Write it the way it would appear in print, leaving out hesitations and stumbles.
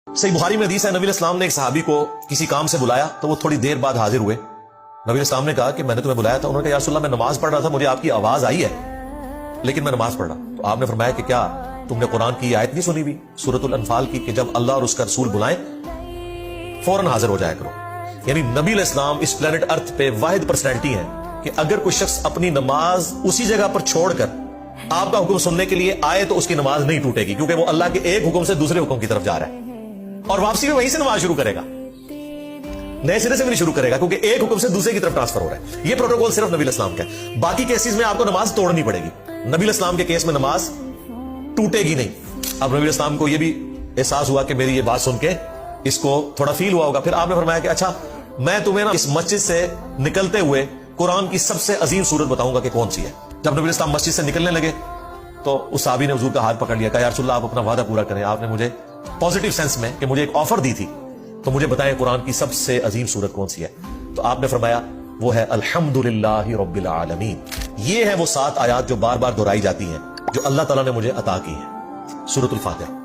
सही बुखारी में हदीस है, नबी इस्लाम ने एक सहाबी को किसी काम से बुलाया तो वो थोड़ी देर बाद हाजिर हुए। नबी इस्लाम ने कहा कि मैंने तुम्हें बुलाया था। उन्होंने कहा या रसूलल्लाह, मैं नमाज पढ़ रहा था, मुझे आपकी आवाज आई है लेकिन मैं नमाज पढ़ रहा। तो आपने फरमाया कि क्या तुमने कुरान की आयत नहीं सुनी हुई सूरतुल अनफाल की कि जब अल्लाह और उसका रसूल बुलाएं फौरन हाजिर हो जाया करो। यानी नबी इस्लाम इस प्लेनेट अर्थ पे वाहिद पर्सनैलिटी है कि अगर कोई शख्स अपनी नमाज उसी जगह पर छोड़कर आपका हुक्म सुनने के लिए आए तो उसकी नमाज नहीं टूटेगी, क्योंकि वो अल्लाह के एक हुक्म से दूसरे हुक्म की तरफ जा रहा है और वापसी में वहीं से नमाज शुरू करेगा, नए सिरे से भी नहीं शुरू करेगा, क्योंकि एक हुक्म से दूसरे की तरफ ट्रांसफर हो रहा है। ये प्रोटोकॉल सिर्फ नबी इस्लाम का है। बाकी केसेस में आपको नमाज तोड़नी पड़ेगी। नबी इस्लाम के केस में नमाज टूटेगी नहीं। अब नबी इस्लाम को यह भी एहसास हुआ कि मेरी ये बात सुन के इसको थोड़ा फील हुआ होगा। फिर आपने फरमाया कि अच्छा, मैं तुम्हें ना इस मस्जिद से निकलते हुए कुरान की सबसे अजीम सूरत बताऊंगा कि कौन सी है। जब नबी इस्लाम मस्जिद से निकलने लगे तो उस साहबी ने हुजूर का हाथ पकड़ लिया, कहा या रसूलल्लाह, आप अपना वादा पूरा करें। आपने मुझे पॉजिटिव सेंस में कि मुझे एक ऑफर दी थी, तो मुझे बताएं कुरान की सबसे अजीम सूरत कौन सी है। तो आपने फरमाया वो है अल्हम्दुलिल्लाहि रब्बिल आलमीन। ये है वो 7 आयात जो बार बार दोहराई जाती हैं, जो अल्लाह ताला ने मुझे अता की है, सूरतुल फातिहा।